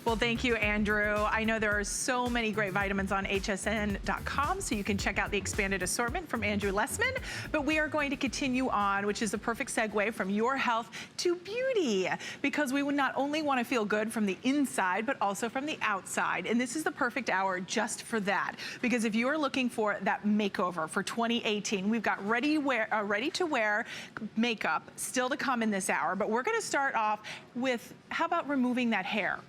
Well, thank you, Andrew. I know there are so many great vitamins on hsn.com, so you can check out the expanded assortment from Andrew Lessman. But we are going to continue on, which is the perfect segue from your health to beauty, because we would not only want to feel good from the inside, but also from the outside. And this is the perfect hour just for that. Because if you are looking for that makeover for 2018, we've got ready to wear makeup still to come in this hour. But we're going to start off with, how about removing that hair?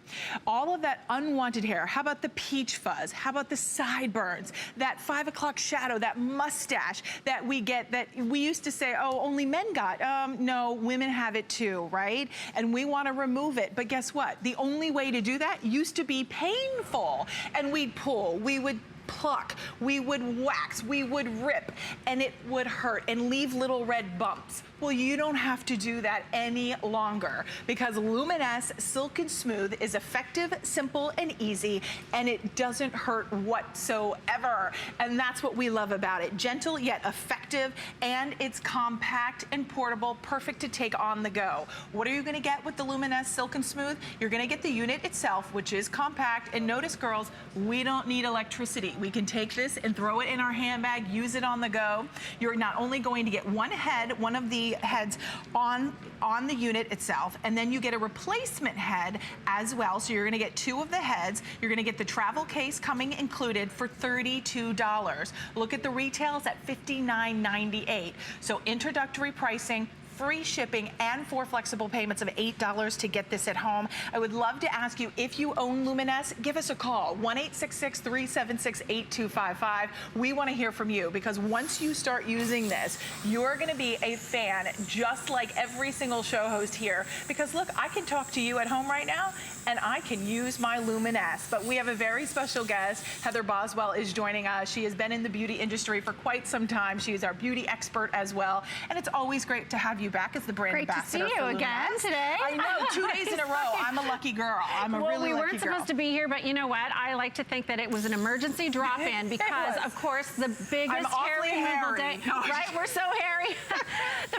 All of that unwanted hair. How about the peach fuzz? How about the sideburns? That 5 o'clock shadow, that mustache that we get, that we used to say, oh, only men got. No, women have it too, right? And we want to remove it. But guess what? The only way to do that used to be painful. And we'd pull, we would pluck, we would wax, we would rip, and it would hurt and leave little red bumps. Well, you don't have to do that any longer, because Luminess Silk and Smooth is effective, simple, and easy, and it doesn't hurt whatsoever. And that's what we love about it. Gentle yet effective, and it's compact and portable, perfect to take on the go. What are you gonna get with the Luminess Silk and Smooth? You're gonna get the unit itself, which is compact, and notice, girls, we don't need electricity. We can take this and throw it in our handbag, use it on the go. You're not only going to get one head, one of the heads on the unit itself, and then you get a replacement head as well. So you're gonna get 2 of the heads. You're gonna get the travel case coming included for $32. Look at the retails at $59.98. So introductory pricing, free shipping, and 4 flexible payments of $8 to get this at home. I would love to ask you, if you own Luminess, give us a call, 1-866-376-8255. We want to hear from you, because once you start using this, you're going to be a fan, just like every single show host here. Because look, I can talk to you at home right now, and I can use my Luminess. But we have a very special guest. Heather Boswell is joining us. She has been in the beauty industry for quite some time. She is our beauty expert as well. And it's always great to have you back as the brand ambassador. Great to see you again today. I know, 2 days in a row. I'm a lucky girl. I'm a really lucky girl. Well, we weren't supposed to be here, but you know what? I like to think that it was an emergency drop-in, because, of course, the biggest hair removal day. Right, we're so hairy.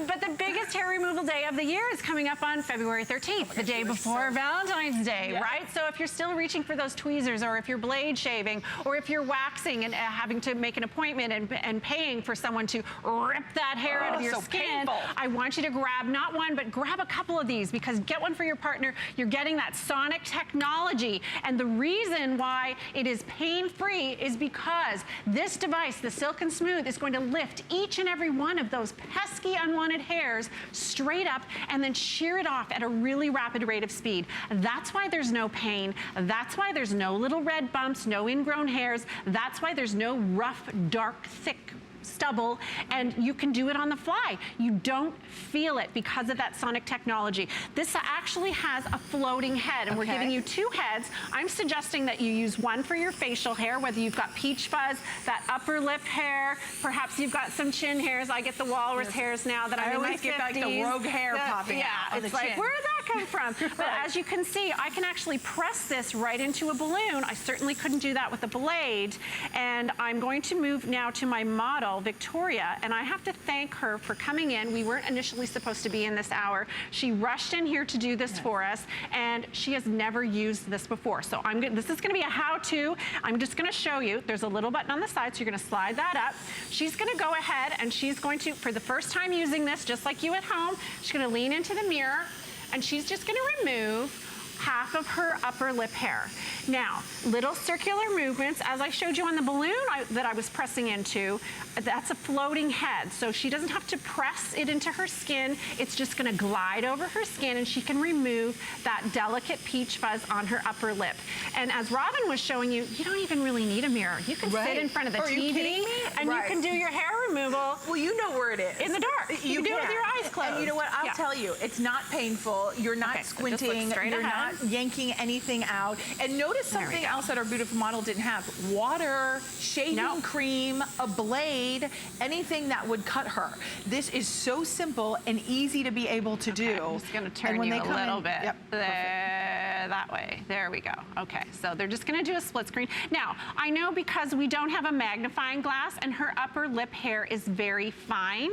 But the biggest hair removal day of the year is coming up on February 13th, the day before Valentine's Day, right? So if you're still reaching for those tweezers, or if you're blade shaving, or if you're waxing and having to make an appointment and paying for someone to rip that hair out of your skin, I want you to grab not one, but grab a couple of these, because get one for your partner. You're getting that sonic technology. And the reason why it is pain-free is because this device, the Silk and Smooth, is going to lift each and every one of those pesky unwanted hairs straight up and then shear it off at a really rapid rate of speed. That's why there's no pain. That's why there's no little red bumps, no ingrown hairs. That's why there's no rough, dark, thick stubble, and you can do it on the fly. You don't feel it because of that sonic technology. This actually has a floating head, and we're giving you 2 heads. I'm suggesting that you use one for your facial hair, whether you've got peach fuzz, that upper lip hair, perhaps you've got some chin hairs. I get the walrus hairs now that I'm in my 50s. I always get like the rogue hair popping out on the chin. Where did that come from? But as you can see, I can actually press this right into a balloon. I certainly couldn't do that with a blade. And I'm going to move now to my model, Victoria, and I have to thank her for coming in. We weren't initially supposed to be in this hour. She rushed in here to do this for us, and she has never used this before. So this is gonna be a how-to. I'm just gonna show you. There's a little button on the side, so you're gonna slide that up. She's gonna go ahead, and she's going to, for the first time using this, just like you at home, she's gonna lean into the mirror, and she's just gonna remove half of her upper lip hair. Now, little circular movements, as I showed you on the balloon that I was pressing into, that's a floating head. So she doesn't have to press it into her skin. It's just gonna glide over her skin, and she can remove that delicate peach fuzz on her upper lip. And as Robin was showing you, you don't even really need a mirror. You can sit in front of the TV, and you can do your hair removal. Well, you know where it is. In the dark. You can do it with your eyes closed. And you know what? I'll tell you, it's not painful. You're not squinting. You're not yanking anything out. And notice something else that our beautiful model didn't have. Water, shaving cream, a blade, anything that would cut her. This is so simple and easy to be able to do. I'm just going to turn you a little bit. There. that way. There we go. Okay, so they're just gonna do a split screen. Now, I know because we don't have a magnifying glass and her upper lip hair is very fine,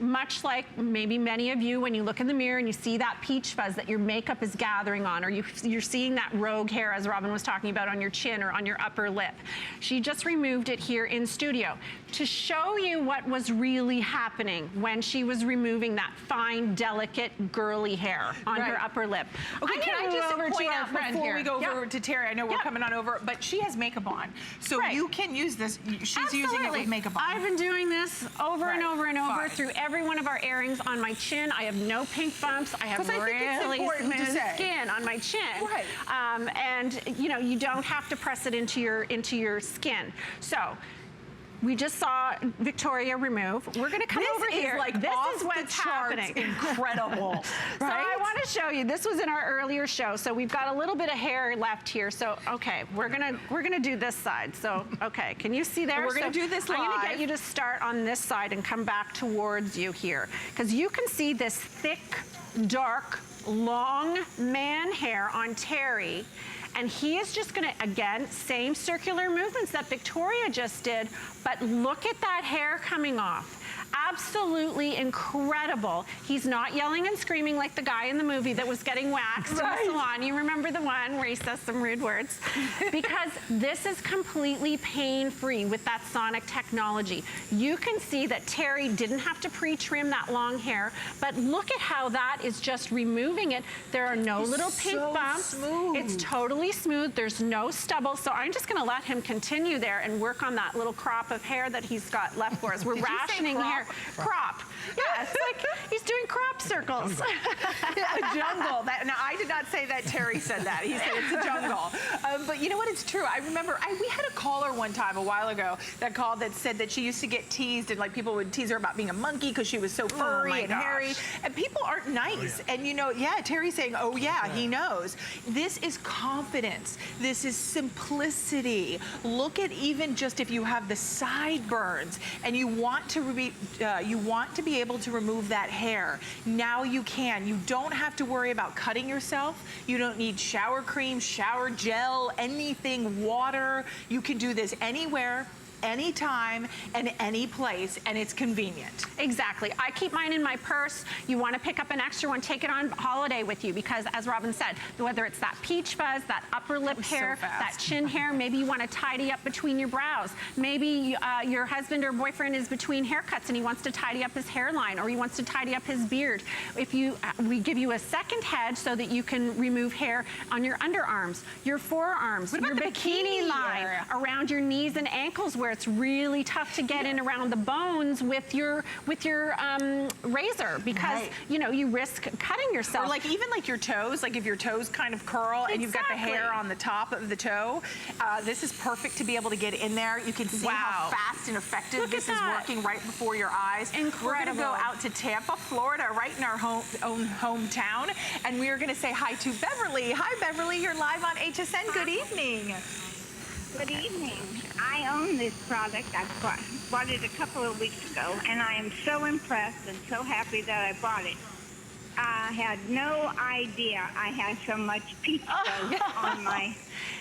much like maybe many of you when you look in the mirror and you see that peach fuzz that your makeup is gathering on, or you're seeing that rogue hair, as Robin was talking about, on your chin or on your upper lip. She just removed it here in studio to show you what was really happening when she was removing that fine, delicate, girly hair on her upper lip. Okay, can I just point out before we go over to Terry, I know we're coming on over, but she has makeup on. So you can use this. She's using it with makeup on. I've been doing this over and over and over through every one of our airings on my chin. I have no pink bumps. I have really smooth skin on my chin. Right. And you know, you don't have to press it into your skin. So we just saw Victoria remove. We're gonna come over here. This is what's happening. Incredible, right? So I wanna show you, this was in our earlier show, so we've got a little bit of hair left here. So, okay, we're gonna do this side. So, okay, can you see there? And we're gonna do this live. I'm gonna get you to start on this side and come back towards you here. Because you can see this thick, dark, long man hair on Terry. And he is just gonna, again, same circular movements that Victoria just did, but look at that hair coming off. Absolutely incredible. He's not yelling and screaming like the guy in the movie that was getting waxed in the salon. You remember the one where he says some rude words? Because this is completely pain-free with that sonic technology. You can see that Terry didn't have to pre-trim that long hair, but look at how that is just removing it. There are no little pink bumps. Smooth. It's totally smooth. There's no stubble. So I'm just gonna let him continue there and work on that little crop of hair that he's got left for us. We're rationing hair. Crop. Yeah, it's like he's doing crop circles. A jungle. Now, I did not say that. Terry said that. He said it's a jungle. But you know what? It's true. I remember we had a caller one time a while ago that called that said that she used to get teased, and like people would tease her about being a monkey because she was so furry and hairy. And people aren't nice. And you know, Terry's saying, oh yeah, he knows. This is confidence. This is simplicity. Look at even just if you have the sideburns and you want to be able to remove that hair. Now you can. You don't have to worry about cutting yourself. You don't need shower cream, shower gel, anything, water. You can do this anywhere, anytime, and any place, and it's convenient. Exactly. I keep mine in my purse. You want to pick up an extra one, take it on holiday with you, because as Robin said, whether it's that peach fuzz, that upper lip hair, that chin hair, maybe you want to tidy up between your brows. Maybe your husband or boyfriend is between haircuts and he wants to tidy up his hairline, or he wants to tidy up his beard. If we give you a second head so that you can remove hair on your underarms, your forearms, your bikini line, around your knees and ankles where it's really tough to get in around the bones with your razor, because you know, you risk cutting yourself. Or like even like your toes, like if your toes kind of curl and you've got the hair on the top of the toe, this is perfect to be able to get in there. You can see how fast and effective this is working right before your eyes. Incredible. We're gonna go out to Tampa, Florida, right in our own hometown, and we are gonna say hi to Beverly. Hi Beverly, you're live on HSN. Good evening. Good evening. I own this product. I bought it a couple of weeks ago, and I am so impressed and so happy that I bought it. I had no idea I had so much peach fuzz on my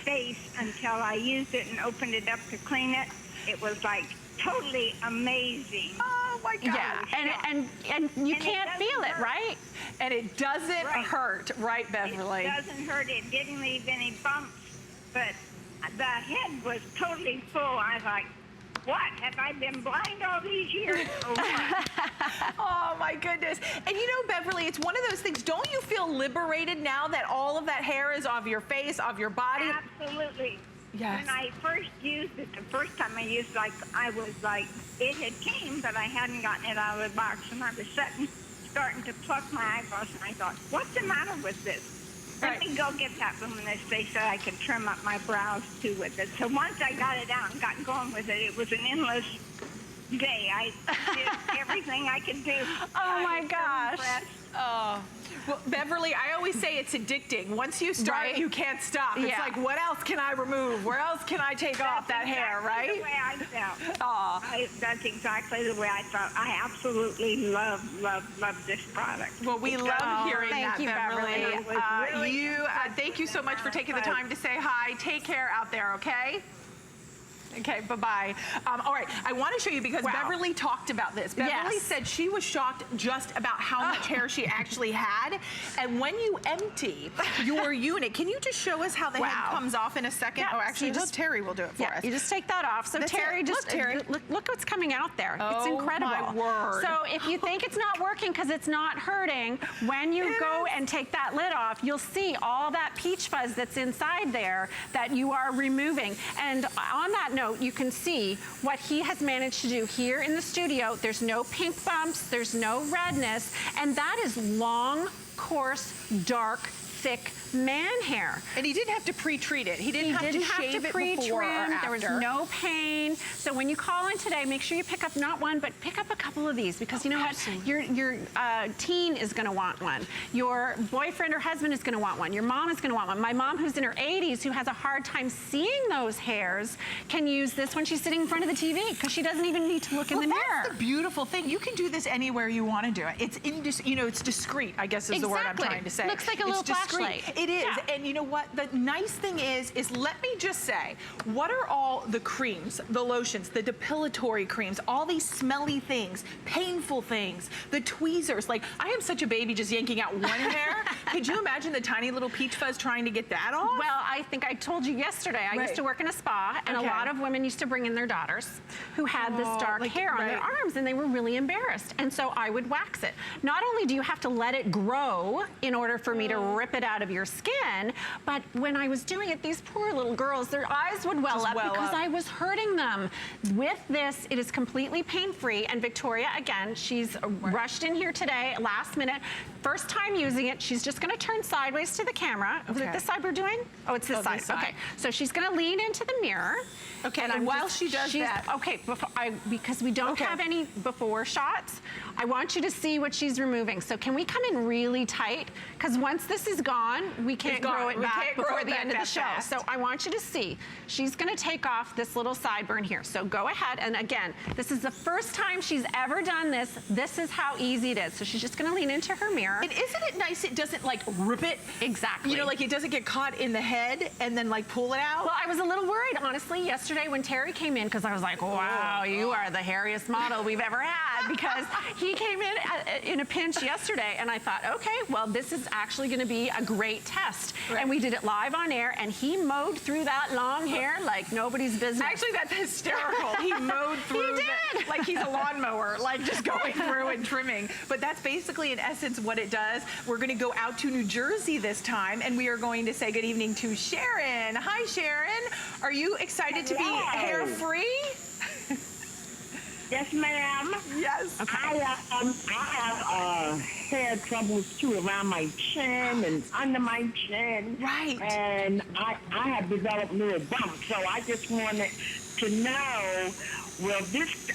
face until I used it and opened it up to clean it. It was like totally amazing. Oh my gosh. Yeah, and you can't feel it, right? And it doesn't hurt, right, Beverly? It doesn't hurt. It didn't leave any bumps, but the head was totally full. I was like, what? Have I been blind all these years or what? Oh my goodness. And you know, Beverly, it's one of those things, don't you feel liberated now that all of that hair is off your face, off your body? Absolutely. Yes. When I first used it, the first time I used it, I was like, it had came, but I hadn't gotten it out of the box, and I was starting to pluck my eyebrows, and I thought, what's the matter with this? Let me go get that Luminess. They said I could trim up my brows too with it. So once I got it out and got going with it, it was an endless day. I did everything I could do. Oh my gosh. So Oh. Well, Beverly, I always say it's addicting. Once you start, right? You can't stop. It's like, what else can I remove? Where else can I take off that hair, right? That's the way I felt. Aw. That's exactly the way I felt. I absolutely love this product. Well, we love hearing that, you, Beverly. Really thank you so much for taking the time to say hi. Take care out there, okay? Okay, bye-bye. All right, I want to show you because Beverly talked about this. Beverly said she was shocked just about how much hair she actually had. And when you empty your unit, can you just show us how the head comes off in a second? Yeah, Oh, actually, so Terry will do it for us. You just take that off. So Terry, look what's coming out there. It's incredible. My word. So if you think it's not working because it's not hurting, when you go and take that lid off, you'll see all that peach fuzz that's inside there that you are removing. And on that note, you can see what he has managed to do here in the studio. There's no pink bumps, there's no redness, and that is long, coarse, dark, thick man hair. And he didn't have to pre-treat it. He didn't have to shave it before or after. There was no pain. So when you call in today, make sure you pick up not one, but pick up a couple of these because you know what? Your teen is going to want one. Your boyfriend or husband is going to want one. Your mom is going to want one. My mom, who's in her 80s, who has a hard time seeing those hairs, can use this when she's sitting in front of the TV because she doesn't even need to look in the mirror. That's the beautiful thing. You can do this anywhere you want to do it. It's it's discreet, I guess is the word I'm trying to say. Looks like a little flashlight. It is, and you know what? The nice thing is let me just say, what are all the creams, the lotions, the depilatory creams, all these smelly things, painful things, the tweezers? Like, I am such a baby just yanking out one hair. Could you imagine the tiny little peach fuzz trying to get that off? Well, I think I told you yesterday, I used to work in a spa, and a lot of women used to bring in their daughters who had this dark hair on their arms, and they were really embarrassed. And so I would wax it. Not only do you have to let it grow in order for me to rip it out of your skin, but when I was doing it, these poor little girls, their eyes would well up because I was hurting them. With this, it is completely pain-free, and Victoria, again, she's rushed in here today, last minute, first time using it. She's just gonna turn sideways to the camera. Was it this side we're doing? Oh, it's this side. Okay, so she's gonna lean into the mirror. Okay, and while she does that. Okay, because we don't have any before shots, I want you to see what she's removing. So can we come in really tight? Because once this is gone, we can't grow it back before the end of the show. So I want you to see. She's gonna take off this little sideburn here. So go ahead, and again, this is the first time she's ever done this. This is how easy it is. So she's just gonna lean into her mirror. And isn't it nice it doesn't like rip it? Exactly. You know, like it doesn't get caught in the head and then like pull it out? Well, I was a little worried, honestly, yesterday when Terry came in, because I was like, wow, you are the hairiest model we've ever had, because he came in a pinch yesterday, and I thought, okay, well, this is actually gonna be a great test. And we did it live on air, and he mowed through that long hair like nobody's business. Actually, that's hysterical. He mowed through it like he's a lawnmower, like just going through and trimming. But that's basically, in essence, what it does. We're gonna go out to New Jersey this time, and we are going to say good evening to Sharon. Hi, Sharon. Are you excited to be hair-free? Yes, ma'am. Yes. Okay. I have hair troubles too around my chin and under my chin. Right. And I have developed little bumps, so I just wanted to know, will this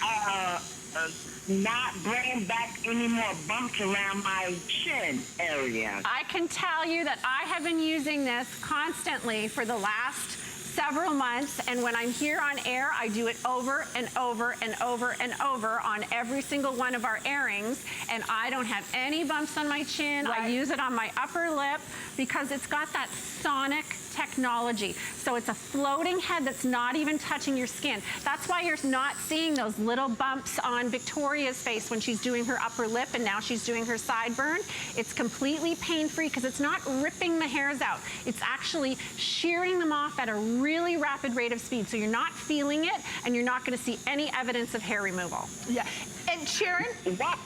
not bring back any more bumps around my chin area? I can tell you that I have been using this constantly for the last several months, and when I'm here on air, I do it over and over and over and over on every single one of our airings, and I don't have any bumps on my chin. I use it on my upper lip because it's got that sonic technology. So it's a floating head that's not even touching your skin. That's why you're not seeing those little bumps on Victoria's face when she's doing her upper lip and now she's doing her sideburn. It's completely pain-free because it's not ripping the hairs out. It's actually shearing them off at a really rapid rate of speed. So you're not feeling it, and you're not going to see any evidence of hair removal. Yeah. And Sharon? One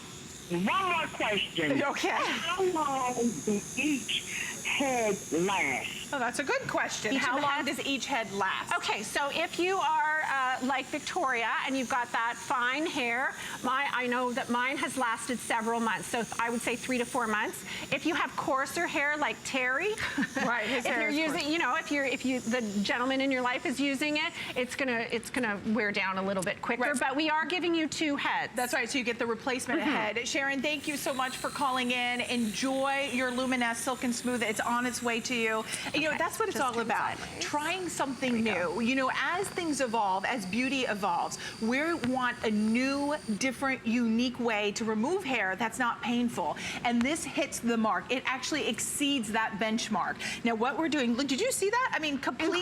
more question. Okay. How long do each head last? Oh, that's a good question. How long does each head last? Okay, so if you are like Victoria, and you've got that fine hair. I know that mine has lasted several months, so I would say 3 to 4 months. If you have coarser hair like Terry, right, his if hair you're is using, you know, if the gentleman in your life is using it, it's gonna wear down a little bit quicker. Right. But we are giving you 2 heads. That's right, so you get the replacement head. Sharon, thank you so much for calling in. Enjoy your Luminess Silk and Smooth. It's on its way to you. And, you know, that's what it's all about. Trying something new. You know, as things evolve, as beauty evolves, we want a new, different, unique way to remove hair that's not painful. And this hits the mark. It actually exceeds that benchmark. Now, what we're doing, look, did you see that? I mean, completely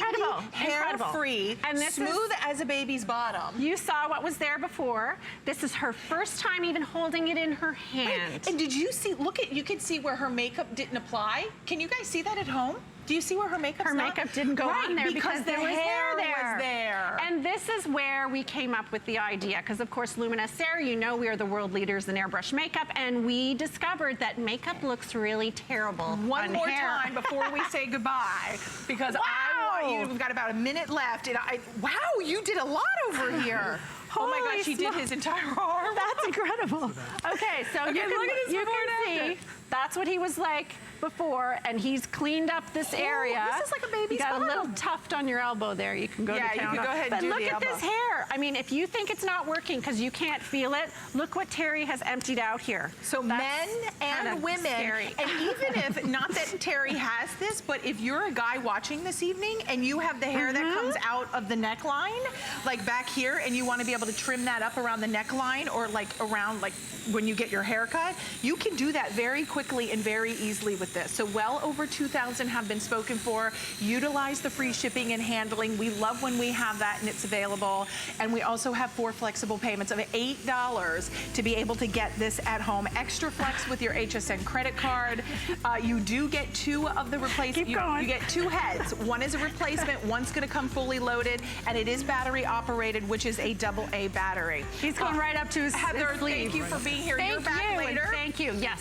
hair-free, and smooth as a baby's bottom. You saw what was there before. This is her first time even holding it in her hand. Right. And did you see, look at, you can see where her makeup didn't apply. Can you guys see that at home? Do you see where her makeup's not? Her makeup didn't go on there because the there was hair hair there. And this is where we came up with the idea, because of course Luminess, Sarah, you know we are the world leaders in airbrush makeup, and we discovered that makeup looks really terrible One on more hair. time before we say goodbye, because I want you, we've got about a minute left, and wow, you did a lot over here. Oh my gosh, he did his entire arm. That's incredible. Okay, so okay, you can see that's what he was like before, and he's cleaned up this area. This is like a baby's You got bottom. a little tuft on your elbow there. You can go to town. you can go ahead and do But the look at this hair. I mean, if you think it's not working because you can't feel it, look what Terry has emptied out here. So men and women, and even if, not that Terry has this, but if you're a guy watching this evening and you have the hair that comes out of the neckline, like back here, and you want to be able to trim that up around the neckline or like around like when you get your hair cut, you can do that very quickly and very easily with this. So well over 2,000 have been spoken for. Utilize the free shipping and handling. We love when we have that and it's available. And we also have 4 flexible payments of $8 to be able to get this at home. Extra flex with your HSN credit card. You do get 2 of the replacement. You get 2 heads. One is a replacement, one's gonna come fully loaded, and it is battery operated, which is a AA battery. He's going right up to his Heather, sleeve. thank you for being here. Thank You're back you, later. and thank you. Yes.